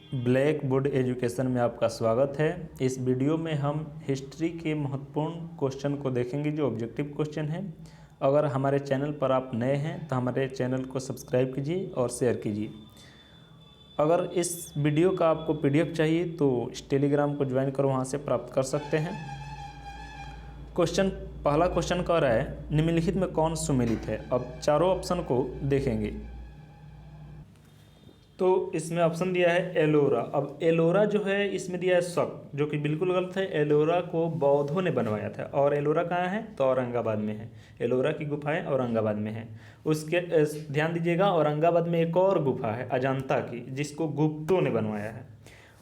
Black board education में आपका स्वागत है। इस वीडियो में हम हिस्ट्री के महत्वपूर्ण क्वेश्चन को देखेंगे जो ऑब्जेक्टिव क्वेश्चन हैं। अगर हमारे चैनल पर आप नए हैं तो हमारे चैनल को सब्सक्राइब कीजिए और शेयर कीजिए। अगर इस वीडियो का आपको पीडीएफ चाहिए तो इस टेलीग्राम को ज्वाइन कर वहाँ से प्राप्त कर सकते हैं। पहला क्वेश्चन कह रहा है निम्नलिखित में कौन सुमेलित है। अब चारों ऑप्शन को देखेंगे तो इसमें ऑप्शन दिया है एलोरा। अब एलोरा जो है इसमें दिया है शक, जो कि बिल्कुल गलत है। एलोरा को बौद्धों ने बनवाया था और एलोरा कहाँ है तो औरंगाबाद में है। एलोरा की गुफाएं औरंगाबाद में है। उसके ध्यान दीजिएगा, औरंगाबाद में एक और गुफा है अजंता की, जिसको गुप्तों ने बनवाया है।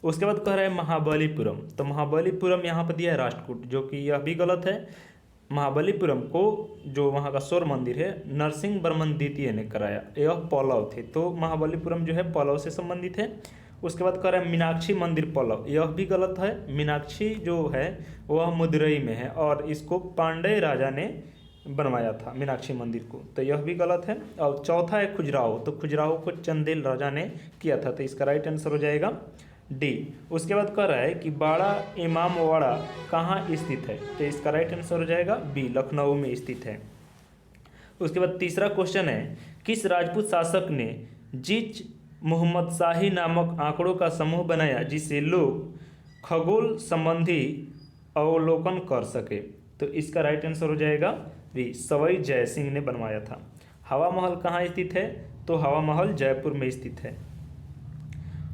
उसके बाद कह रहा है महाबलीपुरम। तो महाबलीपुरम यहाँ पर दिया है राष्ट्रकूट, जो कि यह भी गलत है। महाबलीपुरम को जो वहाँ का सौर मंदिर है नरसिंह वर्मन द्वितीय ने कराया, यह पल्लव थे। तो महाबलीपुरम जो है पल्लव से संबंधित है। उसके बाद कह रहा है मीनाक्षी मंदिर पल्लव, यह भी गलत है। मीनाक्षी जो है वह मदुरई में है और इसको पांड्य राजा ने बनवाया था मीनाक्षी मंदिर को, तो यह भी गलत है। और चौथा है खजुराहो। तो खजुराहो को चंदेल राजा ने किया था, तो इसका राइट आंसर हो जाएगा डी। उसके बाद कह रहा है कि बाड़ा इमामवाड़ा कहाँ स्थित है, तो इसका राइट आंसर हो जाएगा बी, लखनऊ में स्थित है। उसके बाद तीसरा क्वेश्चन है किस राजपूत शासक ने जिच मोहम्मद शाही नामक आंकड़ों का समूह बनाया जिसे लोग खगोल संबंधी अवलोकन कर सके, तो इसका राइट आंसर हो जाएगा बी, सवाई जय सिंह ने बनवाया था। हवा महल कहाँ स्थित है, तो हवा महल जयपुर में स्थित है।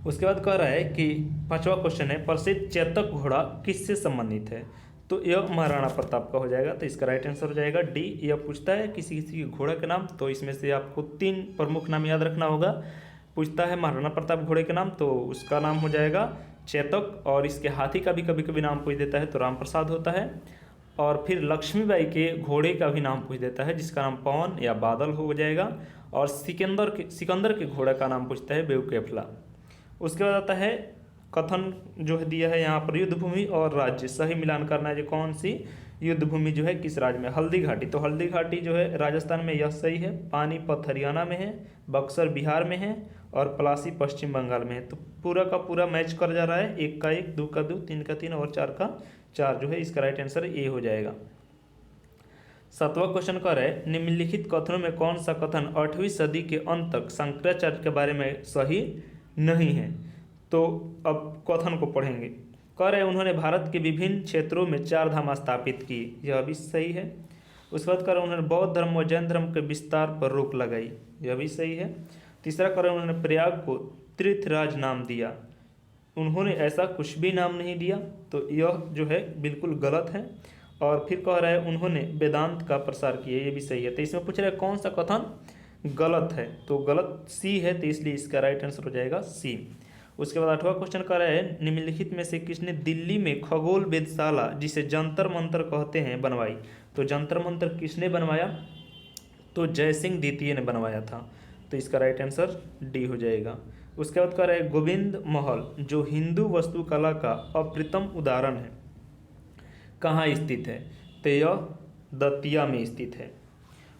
उसके बाद कह रहा है कि पांचवा क्वेश्चन है प्रसिद्ध चेतक घोड़ा किससे संबंधित है, तो यह महाराणा प्रताप का हो जाएगा, तो इसका राइट आंसर हो जाएगा डी। यह पूछता है किसी किसी के घोड़े के नाम, तो इसमें से आपको 3 प्रमुख नाम याद रखना होगा। पूछता है महाराणा प्रताप घोड़े के नाम, तो उसका नाम हो जाएगा चेतक, और इसके हाथी का भी कभी कभी नाम पूछ देता है तो राम प्रसाद होता है। और फिर लक्ष्मीबाई के घोड़े का भी नाम पूछ देता है जिसका नाम पवन या बादल हो जाएगा। और सिकंदर के घोड़े का नाम पूछता है बेवकेफला। उसके बाद आता है कथन जो है दिया है यहाँ पर युद्ध भूमि और राज्य, सही मिलान करना है जो कौन सी युद्ध भूमि जो है किस राज्य में। हल्दी घाटी, तो हल्दी घाटी जो है राजस्थान में, यह सही है। पानीपत हरियाणा में है, बक्सर बिहार में है और पलासी पश्चिम बंगाल में है। तो पूरा का पूरा मैच कर जा रहा है, 1 का 1, 2 का 2, 3 का 3 और 4 का 4 जो है इसका राइट आंसर ए हो जाएगा। 7वां क्वेश्चन कर रहा है निम्नलिखित कथनों में कौन सा कथन 8वीं सदी के अंत तक शंकराचार्य के बारे में सही नहीं है, तो अब कथन को पढ़ेंगे। कह रहे हैं उन्होंने भारत के विभिन्न क्षेत्रों में 4 धाम स्थापित की, यह भी सही है। उसके बाद कह रहे हैं उन्होंने बौद्ध धर्म और जैन धर्म के विस्तार पर रोक लगाई, यह भी सही है। तीसरा कह रहे हैं उन्होंने प्रयाग को तीर्थराज नाम दिया, उन्होंने ऐसा कुछ भी नाम नहीं दिया, तो यह जो है बिल्कुल गलत है। और फिर कह रहा है उन्होंने वेदांत का प्रसार किया, ये भी सही है। तो इसमें पूछ रहा है कौन सा कथन गलत है, तो गलत सी है, तो इसलिए इसका राइट आंसर हो जाएगा सी। उसके बाद 8वां क्वेश्चन कर रहा है निम्नलिखित में से किसने दिल्ली में खगोल वेधशाला जिसे जंतर मंतर कहते हैं बनवाई, तो जंतर मंतर किसने बनवाया, तो जय सिंह द्वितीय ने बनवाया था, तो इसका राइट आंसर डी हो जाएगा। उसके बाद कह रहा है गोविंद महल जो हिंदू वास्तुकला का अप्रतिम उदाहरण है कहाँ स्थित है, तो यह दतिया में स्थित है।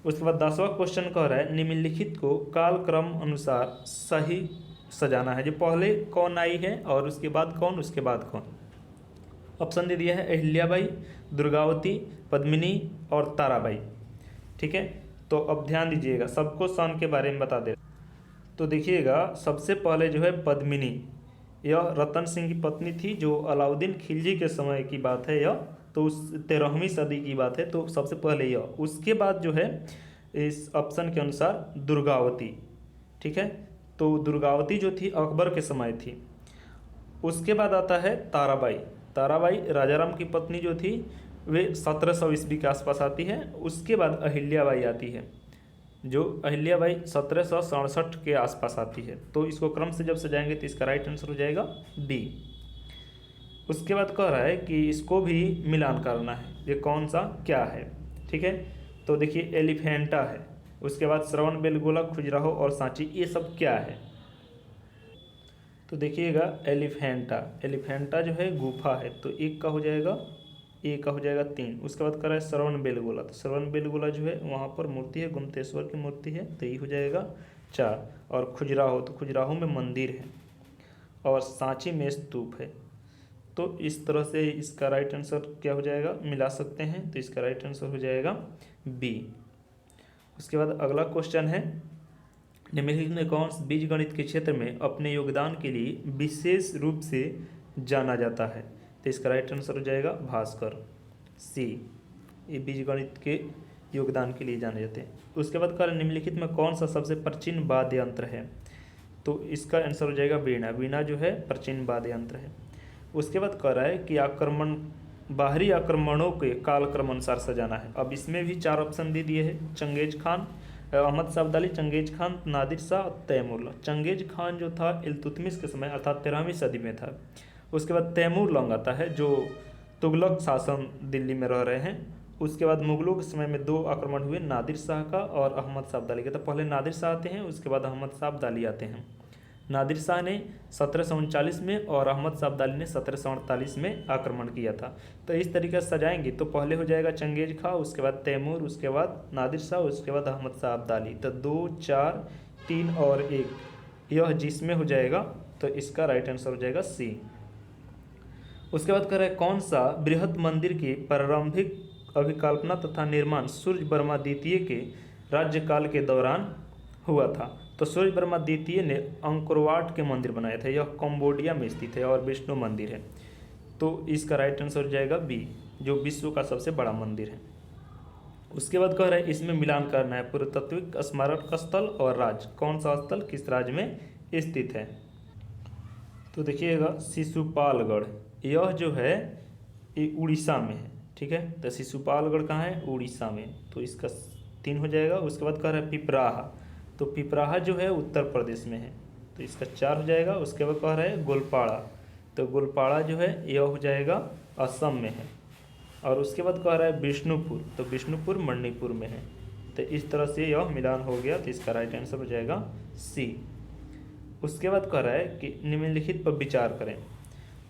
उसके बाद 10वां क्वेश्चन कह रहा है निम्नलिखित को कालक्रम अनुसार सही सजाना है, जो पहले कौन आई है और उसके बाद कौन, उसके बाद कौन। ऑप्शन दे दिया है अहिल्याबाई, दुर्गावती, पद्मिनी और ताराबाई। ठीक है, तो अब ध्यान दीजिएगा, सबको सन के बारे में बता दे। तो देखिएगा सबसे पहले जो है पद्मिनी, यह रतन सिंह की पत्नी थी, जो अलाउद्दीन खिलजी के समय की बात है यह, तो उस 13वीं सदी की बात है, तो सबसे पहले यह। उसके बाद जो है इस ऑप्शन के अनुसार दुर्गावती, ठीक है, तो दुर्गावती जो थी अकबर के समय थी। उसके बाद आता है ताराबाई। ताराबाई राजाराम की पत्नी जो थी वे 1700 ईस्वी के आसपास आती है। उसके बाद अहिल्याबाई आती है, जो अहिल्याबाई 1767 के आसपास आती है। तो इसको क्रम से जब सजाएंगे तो इसका राइट आंसर हो जाएगा डी। उसके बाद कह रहा है कि इसको भी मिलान करना है, ये कौन सा क्या है। ठीक है, तो देखिए एलिफेंटा है, उसके बाद श्रवण बेलगोला, खजुराहो और सांची, ये सब क्या है। तो देखिएगा एलिफेंटा जो है गुफा है, तो 1 का हो जाएगा, ए का हो जाएगा 3। उसके बाद कर रहा है श्रवण बेलगोला, तो श्रवण बेलगोला जो है वहाँ पर मूर्ति है, गुमतेश्वर की मूर्ति है, तो ये हो जाएगा 4। और खजुराहो, तो खजुराहो में मंदिर है। और सांची में स्तूप है। तो इस तरह से इसका राइट आंसर क्या हो जाएगा, मिला सकते हैं। तो इसका राइट आंसर हो जाएगा बी। उसके बाद अगला क्वेश्चन है, निम्नलिखित में कौन बीजगणित के क्षेत्र में अपने योगदान के लिए विशेष रूप से जाना जाता है। तो इसका राइट आंसर हो जाएगा भास्कर, सी। ये बीजगणित के योगदान के लिए जाने जाते हैं। उसके बाद कह रहा है निम्नलिखित में कौन सा सबसे प्राचीन वाद्य यंत्र है। तो इसका आंसर हो जाएगा वीणा। वीणा जो है प्राचीन वाद्य यंत्र है। उसके बाद कह रहा है कि बाहरी आक्रमणों के कालक्रम अनुसार सजाना है। अब इसमें भी 4 ऑप्शन दे दिए हैं, Genghis Khan, Ahmad Shah Abdali, Genghis Khan, Nadir Shah और तैमूर। चंगेज खान जो था इल्तुतमिश के समय अर्थात 13वीं सदी में था। उसके बाद तैमूर लौंग आता है जो तुगलक शासन दिल्ली में रह रहे हैं। उसके बाद मुगलों के समय में 2 आक्रमण हुए, नादिर शाह का और अहमद शाह अब्दाली का। तो पहले नादिर शाह आते हैं, उसके बाद अहमद शाह अब्दाली आते हैं। नादिर शाह ने 1739 में और अहमद शाह अब्दाली ने 1748 में आक्रमण किया था। तो इस तरीके से सजाएंगे तो पहले हो जाएगा चंगेज खां, उसके बाद तैमूर, उसके बाद नादिर शाह, उसके बाद अहमद शाह अब्दाली। तो 2, 4, 3 और 1 यह जिसमें हो जाएगा। तो इसका राइट आंसर हो जाएगा सी। उसके बाद कह रहे हैं कौन सा बृहद मंदिर की प्रारंभिक अभिकल्पना तथा निर्माण सूर्य वर्मा द्वितीय के राज्यकाल के दौरान हुआ था। तो सूर्य वर्मा द्वितीय ने अंकोरवाट के मंदिर बनाए थे। यह कंबोडिया में स्थित है और विष्णु मंदिर है। तो इसका राइट आंसर हो जाएगा बी, जो विश्व का सबसे बड़ा मंदिर है। उसके बाद कह रहे हैं इसमें मिलान करना है पुरातत्विक स्मारक स्थल और राज्य। कौन सा स्थल किस राज्य में स्थित है। तो देखिएगा शिशुपालगढ़, यह जो है ये उड़ीसा में है। ठीक है, तो शिशुपालगढ़ कहाँ है, उड़ीसा में। तो इसका 3 हो जाएगा। उसके बाद कह रहा है पिपराहा, तो पिपराहा जो है उत्तर प्रदेश में है। तो इसका 4 हो जाएगा। उसके बाद कह रहा है गोलपाड़ा, तो गोलपाड़ा जो है यह हो जाएगा असम में है। और उसके बाद कह रहा है विष्णुपुर, तो विष्णुपुर मणिपुर में है। तो इस तरह से यह मिलान हो गया। तो इसका राइट आंसर हो जाएगा सी। उसके बाद कह रहा है कि निम्नलिखित पर विचार करें।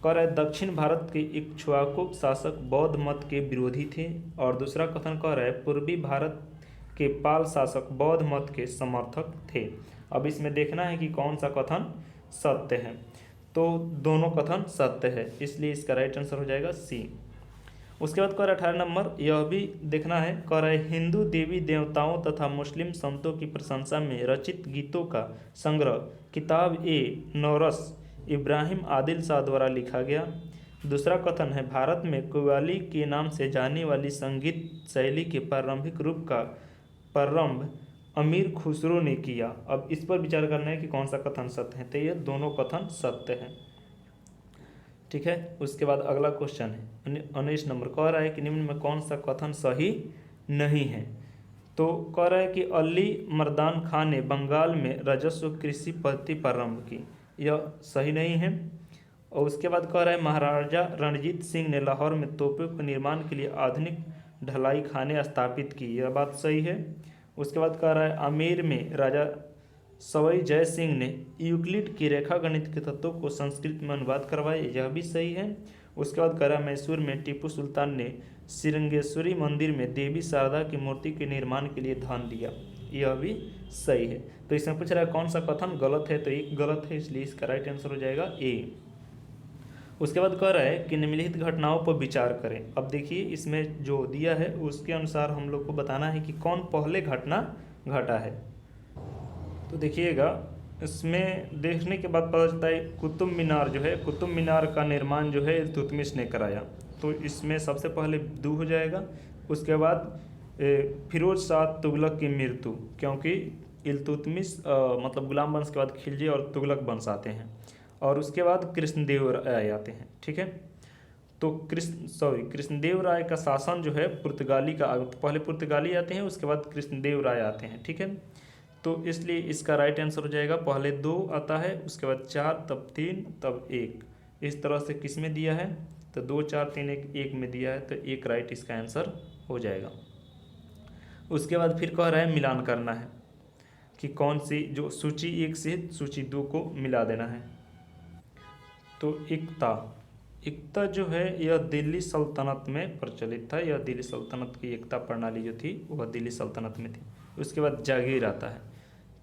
कह रहा है दक्षिण भारत के इक्ष्वाकु शासक बौद्ध मत के विरोधी थे। और दूसरा कथन कह रहा है पूर्वी भारत के पाल शासक बौद्ध मत के समर्थक थे। अब इसमें देखना है कि कौन सा कथन सत्य है। तो दोनों कथन सत्य है, इसलिए इसका राइट आंसर हो जाएगा सी। उसके बाद कह रहा है 18 नंबर, यह भी देखना है। कह रहा है हिंदू देवी देवताओं तथा मुस्लिम संतों की प्रशंसा में रचित गीतों का संग्रह किताब ए नौरस इब्राहिम आदिल शाह द्वारा लिखा गया। दूसरा कथन है भारत में कव्वाली के नाम से जाने वाली संगीत शैली के प्रारंभिक रूप का प्रारंभ अमीर खुसरो ने किया। अब इस पर विचार करना है कि कौन सा कथन सत्य है। तो ये दोनों कथन सत्य हैं। ठीक है, उसके बाद अगला क्वेश्चन है 19 नंबर, कह रहा है कि निम्न में कौन सा कथन सही नहीं है। तो कह रहा है कि अली मर्दान खान ने बंगाल में राजस्व कृषि पद्धति प्रारंभ की, यह सही नहीं है। और उसके बाद कह रहा है महाराजा रणजीत सिंह ने लाहौर में तोपों के निर्माण के लिए आधुनिक ढलाई खाने स्थापित की, यह बात सही है। उसके बाद कह रहा है आमेर में राजा सवाई जय सिंह ने यूक्लिड की रेखा गणित के तत्वों को संस्कृत में अनुवाद करवाए, यह भी सही है। उसके बाद कह रहा है मैसूर में टीपू सुल्तान ने श्रृंगेश्वरी मंदिर में देवी शारदा की मूर्ति के निर्माण के लिए धन दिया, यह भी सही है। तो इसमें पूछ रहा है कौन सा कथन गलत है। तो एक गलत है, इसलिए इसका राइट आंसर हो जाएगा ए। उसके बाद कह रहा है कि निम्नलिखित घटनाओं पर विचार करें। अब देखिए इसमें जो दिया है उसके अनुसार हम लोग को बताना है कि कौन पहले घटना घटा है। तो देखिएगा इसमें देखने के बाद पता चलता है कुतुब मीनार जो है, कुतुब मीनार का निर्माण जो है इल्तुतमिश ने कराया। तो इसमें सबसे पहले 2 हो जाएगा। उसके बाद फिरोज शाह तुगलक की मृत्यु, क्योंकि इल्तुतमिश मतलब गुलाम वंश के बाद खिलजी और तुगलक वंश आते हैं। और उसके बाद कृष्णदेव राय आते हैं। ठीक है, तो कृष्णदेव राय का शासन जो है पुर्तगाली का, पहले पुर्तगाली आते हैं उसके बाद कृष्णदेव राय आते हैं। ठीक है, तो इसलिए इसका राइट आंसर हो जाएगा पहले 2 आता है, उसके बाद 4, तब 3, तब 1। इस तरह से किस में दिया है, तो 2, 4, 3, 1 में दिया है। तो 1 राइट इसका आंसर हो जाएगा। उसके बाद फिर कह रहा है मिलान करना है कि कौन सी, जो सूची 1 से सूची 2 को मिला देना है। तो एकता जो है यह दिल्ली सल्तनत में प्रचलित था। यह दिल्ली सल्तनत की एकता प्रणाली जो थी वह दिल्ली सल्तनत में थी। उसके बाद जागीर आता है।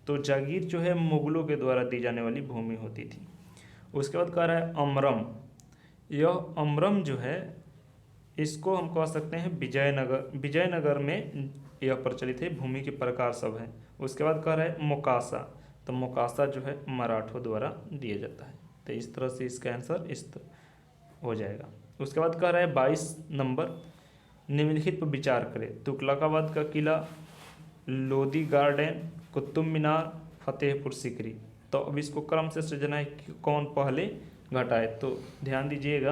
तो जागीर जो है मुगलों के द्वारा दी जाने वाली भूमि होती थी। उसके बाद कह रहा है अमरम। यह अमरम जो है इसको हम कह सकते हैं विजयनगर, विजयनगर में यह प्रचलित है, भूमि के प्रकार सब है। उसके बाद कह रहा है मोकासा, तो मोकासा जो है मराठों द्वारा दिया जाता है। तो इस तरह से इसका आंसर इस तरह हो जाएगा। उसके बाद कह रहा है 22 नंबर, निम्नलिखित पर विचार करें। तुगलकाबाद का किला, लोधी गार्डन, कुतुब मीनार, फतेहपुर सीकरी। तो अब इसको क्रम से सजना है कि कौन पहले घटाए, तो ध्यान दीजिएगा।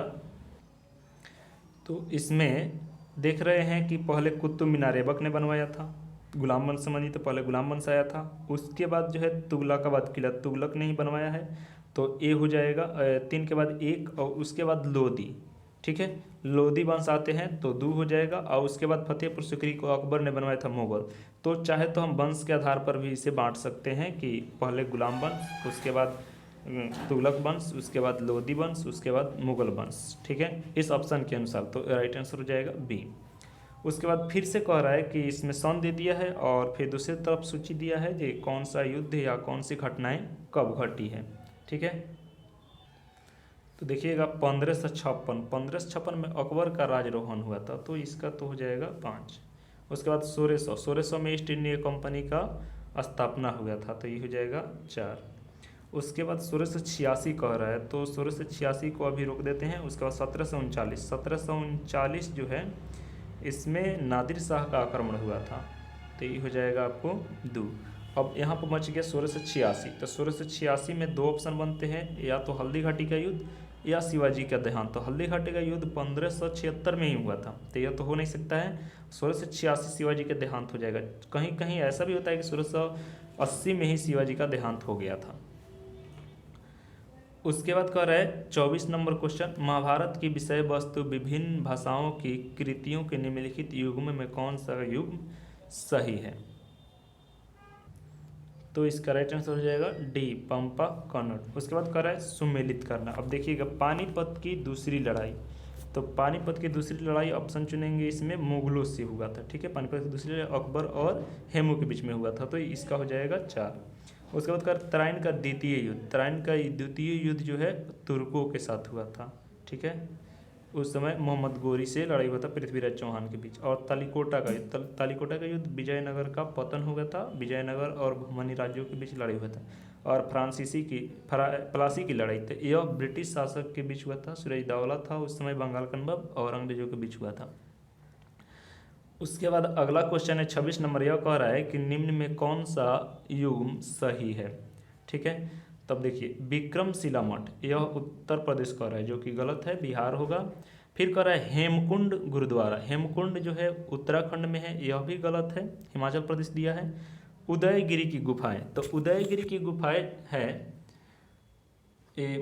तो इसमें देख रहे हैं कि पहले कुतुब मीनार ऐबक ने बनवाया था, गुलाम वंश समझिए, तो पहले गुलाम वंश आया था। उसके बाद जो है तुगलकाबाद किला तुगलक ने ही बनवाया है, तो ए हो जाएगा। 3 के बाद 1 और उसके बाद लोधी, ठीक है, लोधी वंश आते हैं तो 2 हो जाएगा। और उसके बाद फतेहपुर सीकरी को अकबर ने बनवाया था मुगल। तो चाहे तो हम वंश के आधार पर भी इसे बांट सकते हैं कि पहले गुलाम वंश, उसके बाद तुगलक वंश, उसके बाद लोधी वंश, उसके बाद मुगल वंश, ठीक है, इस ऑप्शन के अनुसार। तो राइट आंसर हो जाएगा बी। उसके बाद फिर से कह रहा है कि इसमें सन दे दिया है और फिर दूसरी तरफ सूची दिया है कि कौन सा युद्ध या कौन सी घटनाएं कब घटी है, ठीक है। तो देखिएगा 1556 में अकबर का राजरोहन हुआ था, तो इसका तो हो जाएगा 5। उसके बाद 1600 में ईस्ट इंडिया कंपनी का स्थापना हुआ था, तो ये हो जाएगा 4। उसके बाद 1686 कह रहा है, तो 1686 को अभी रोक देते हैं। उसके बाद 1739 जो है इसमें नादिर शाह का आक्रमण हुआ था, तो ये हो जाएगा आपको 2। अब यहाँ पर बच गया 1686, तो 1686 में 2 ऑप्शन बनते हैं, या तो हल्दी घाटी का युद्ध या शिवाजी का देहांत। तो हल्दी घाटी का युद्ध 1576 में ही हुआ था, तो यह तो हो नहीं सकता है। 1686 शिवाजी का देहांत हो जाएगा। कहीं कहीं ऐसा भी होता है कि 1680 में ही शिवाजी का देहांत हो गया था। उसके बाद कह रहा है 24 नंबर क्वेश्चन, महाभारत की विषय वस्तु विभिन्न भाषाओं की कृतियों के निम्नलिखित युग्म में कौन सा युग्म सही है। तो इसका राइट आंसर हो जाएगा डी, पंपा कन्नड़। उसके बाद कह रहा है सुमेलित करना। अब देखिएगा पानीपत की दूसरी लड़ाई, तो पानीपत की दूसरी लड़ाई ऑप्शन चुनेंगे, इसमें मुगलों से हुआ था, ठीक है। पानीपत की दूसरी लड़ाई अकबर और हेमू के बीच में हुआ था, तो इसका हो जाएगा 4। उसके बाद कर तराइन का द्वितीय युद्ध, तराइन का द्वितीय युद्ध जो है तुर्कों के साथ हुआ था, ठीक है। उस समय मोहम्मद गोरी से लड़ाई हुआ था पृथ्वीराज चौहान के बीच। और तालीकोटा का युद्ध, तालीकोटा का युद्ध विजयनगर का पतन हो गया था, विजयनगर और बहमनी राज्यों के बीच लड़ाई हुआ था। और प्लासी की लड़ाई थी, यह ब्रिटिश शासक के बीच हुआ था, सिराजदौला था उस समय बंगाल का नवाब, और अंग्रेजों के बीच हुआ था। उसके बाद अगला क्वेश्चन है 26 नंबर, यह कह रहा है कि निम्न में कौन सा युग्म सही है, ठीक है। तब देखिए विक्रमशिला मठ, यह उत्तर प्रदेश कह रहा है, जो कि गलत है, बिहार होगा। फिर कह रहा है हेमकुंड गुरुद्वारा, हेमकुंड जो है उत्तराखंड में है, यह भी गलत है, हिमाचल प्रदेश दिया है। उदयगिरी की गुफाएं, तो उदयगिरी की गुफाएं है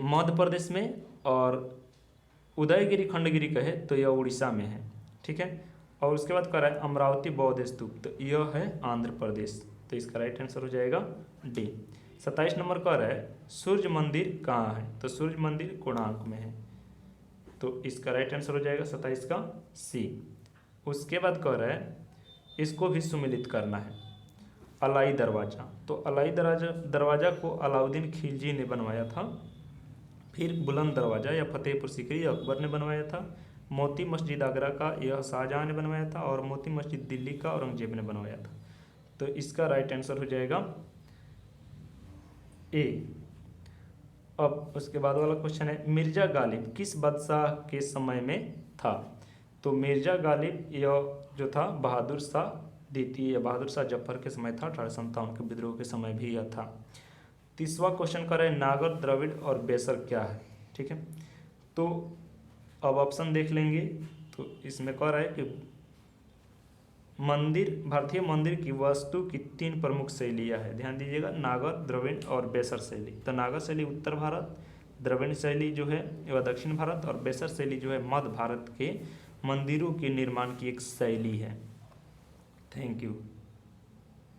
मध्य प्रदेश में, और उदयगिरी खंडगिरी कहे तो यह उड़ीसा में है, ठीक है। और उसके बाद कह रहा है अमरावती बौद्ध स्तूप, तो यह है आंध्र प्रदेश, तो इसका राइट आंसर हो जाएगा डी। 27 नंबर कह रहा है सूर्य मंदिर कहाँ है, तो सूर्य मंदिर कोणार्क में है, तो इसका राइट आंसर हो जाएगा 27 का सी। उसके बाद कह रहा है इसको भी सुमिलित करना है, अलाई दरवाज़ा, तो अलाई दरवाज़ा को अलाउद्दीन खिलजी ने बनवाया था। फिर बुलंद दरवाज़ा या फतेहपुर सीकरी अकबर ने बनवाया था। मोती मस्जिद आगरा का यह शाहजहाँ ने बनवाया था, और मोती मस्जिद दिल्ली का औरंगजेब ने बनवाया था, तो इसका राइट आंसर हो जाएगा ए। अब उसके बाद वाला क्वेश्चन है मिर्जा गालिब किस बादशाह के समय में था, तो मिर्जा गालिब यह जो था बहादुर शाह द्वितीय या बहादुर शाह जफर के समय था, 1857 के विद्रोह के समय भी यह था। 30वां क्वेश्चन कर रहे हैं नागर, द्रविड़ और बेसर क्या है, ठीक है। तो अब ऑप्शन देख लेंगे, तो इसमें कह रहा है कि भारतीय मंदिर की वास्तु की 3 प्रमुख शैलियाँ है, ध्यान दीजिएगा, नागर, द्रविड़ और बेसर शैली। तो नागर शैली उत्तर भारत, द्रविड़ शैली जो है वह दक्षिण भारत, और बेसर शैली जो है मध्य भारत के मंदिरों के निर्माण की एक शैली है। Thank you.